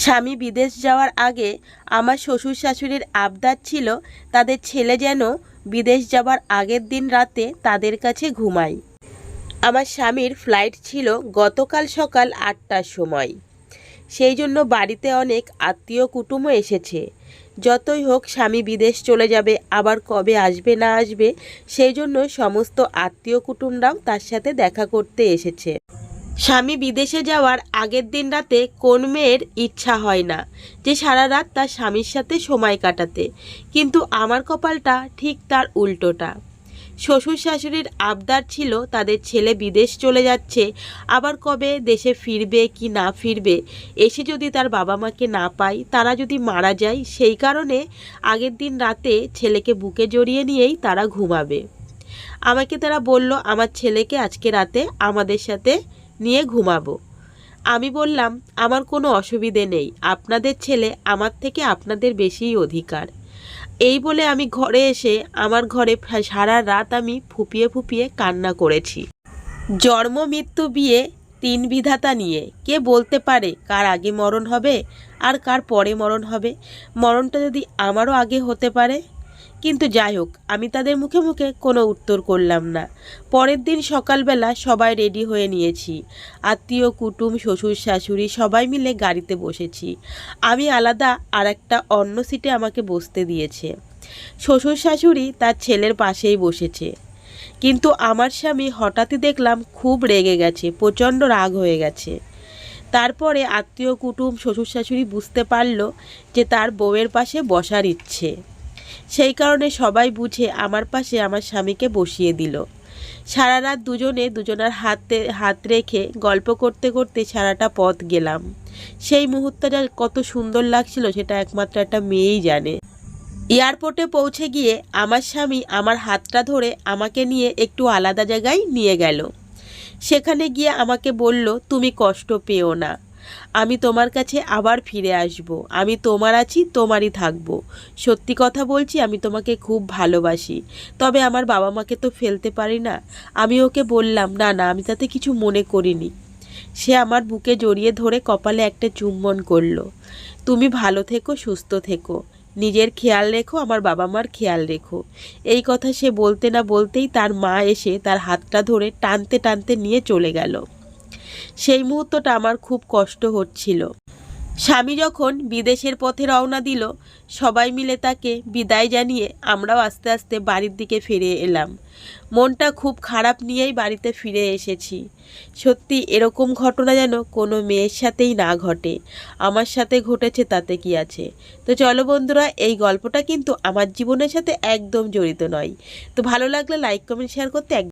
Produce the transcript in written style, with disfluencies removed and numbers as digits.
স্বামী বিদেশ যাওয়ার আগে আমার শ্বশুর শাশুড়ির আবদার ছিল তাদের ছেলে যেন বিদেশ যাবার আগের দিন রাতে তাদের কাছে ঘুমায়। আমার স্বামীর ফ্লাইট ছিল গতকাল সকাল ৮টার সময়। সেই জন্য বাড়িতে অনেক আত্মীয় কুটুমও এসেছে। যতই হোক স্বামী বিদেশ চলে যাবে, আবার কবে আসবে না আসবে, সেই জন্য সমস্ত আত্মীয় কুটুমরাও তার সাথে দেখা করতে এসেছে। স্বামী বিদেশে যাওয়ার আগের দিন রাতে কোন মেয়ের ইচ্ছা হয় না যে সারা রাত তার স্বামীর সাথে সময় কাটাতে, কিন্তু আমার কপালটা ঠিক তার উল্টোটা। শ্বশুর শাশুড়ির আবদার ছিল তাদের ছেলে বিদেশ চলে যাচ্ছে, আবার কবে দেশে ফিরবে কি না ফিরবে, এসে যদি তার বাবা মাকে না পায়, তারা যদি মারা যায়, সেই কারণে আগের দিন রাতে ছেলেকে বুকে জড়িয়ে নিয়েই তারা ঘুমাবে। আমাকে তারা বলল আমার ছেলেকে আজকে রাতে আমাদের সাথে নিয়ে ঘুমাবো। আমি বললাম আমার কোনো অসুবিধে নেই, আপনাদের ছেলে আমার থেকে আপনাদের বেশিই অধিকার। এই বলে আমি ঘরে এসে আমার ঘরে সারা রাত আমি ফুপিয়ে ফুপিয়ে কান্না করেছি। জন্ম মৃত্যু বিয়ে তিন বিধাতা নিয়ে কে বলতে পারে কার আগে মরণ হবে আর কার পরে মরণ হবে। মরণটা যদি আমারও আগে হতে পারে। কিন্তু যাই হোক, আমি তাদের মুখে মুখে কোনো উত্তর করলাম না। পরের দিন সকালবেলা সবাই রেডি হয়ে নিয়েছি। আত্মীয় কুটুম শ্বশুর শাশুড়ি সবাই মিলে গাড়িতে বসেছি। আমি আলাদা আর একটা অন্য সিটে আমাকে বসতে দিয়েছে। শ্বশুর শাশুড়ি তার ছেলের পাশেই বসেছে। কিন্তু আমার স্বামী হঠাৎই দেখলাম খুব রেগে গেছে, প্রচণ্ড রাগ হয়ে গেছে। তারপরে আত্মীয় কুটুম শ্বশুর শাশুড়ি বুঝতে পারল যে তার বউয়ের পাশে বসার ইচ্ছে। সেই কারণে সবাই বুঝে আমার পাশে আমার স্বামীকে বসিয়ে দিল। সারা রাত দুজনে দুজনার হাত রেখে গল্প করতে করতে সারাটা পথ গেলাম। সেই মুহূর্তটা কত সুন্দর লাগছিল সেটা একমাত্র একটা মেয়েই জানে। এয়ারপোর্টে পৌঁছে গিয়ে আমার স্বামী আমার হাতটা ধরে আমাকে নিয়ে একটু আলাদা জায়গায় নিয়ে গেল। সেখানে গিয়ে আমাকে বলল, তুমি কষ্ট পেও না, আমি তোমার কাছে আবার ফিরে আসব, আমি তোমার আছি, তোমারই থাকবো। সত্যি কথা বলছি, আমি তোমাকে খুব ভালোবাসি, তবে আমার বাবা মাকে তো ফেলতে পারি না। আমি ওকে বললাম না না, আমি তাতে কিছু মনে করিনি। সে আমার বুকে জড়িয়ে ধরে কপালে একটা চুম্বন করলো। তুমি ভালো থেকো, সুস্থ থেকো, নিজের খেয়াল রেখো, আমার বাবা মার খেয়াল রেখো। এই কথা সে বলতে না বলতেই তার মা এসে তার হাতটা ধরে টানতে টানতে নিয়ে চলে গেল। সেই মুহূর্তটা আমার খুব কষ্ট হচ্ছিল। স্বামী যখন বিদেশের পথে রওনা দিল, সবাই মিলে তাকে বিদায় জানিয়ে আমরাও আস্তে আস্তে বাড়ির দিকে ফিরে এলাম। মনটা খুব খারাপ নিয়েই বাড়িতে ফিরে এসেছি। সত্যি এরকম ঘটনা যেন কোনো মেয়ের সাথেই না ঘটে, আমার সাথে ঘটেছে তাতে কি আছে। তো চলো বন্ধুরা, এই গল্পটা কিন্তু আমার জীবনের সাথে একদম জড়িত নয়। তো ভালো লাগলে লাইক কমেন্ট শেয়ার করতে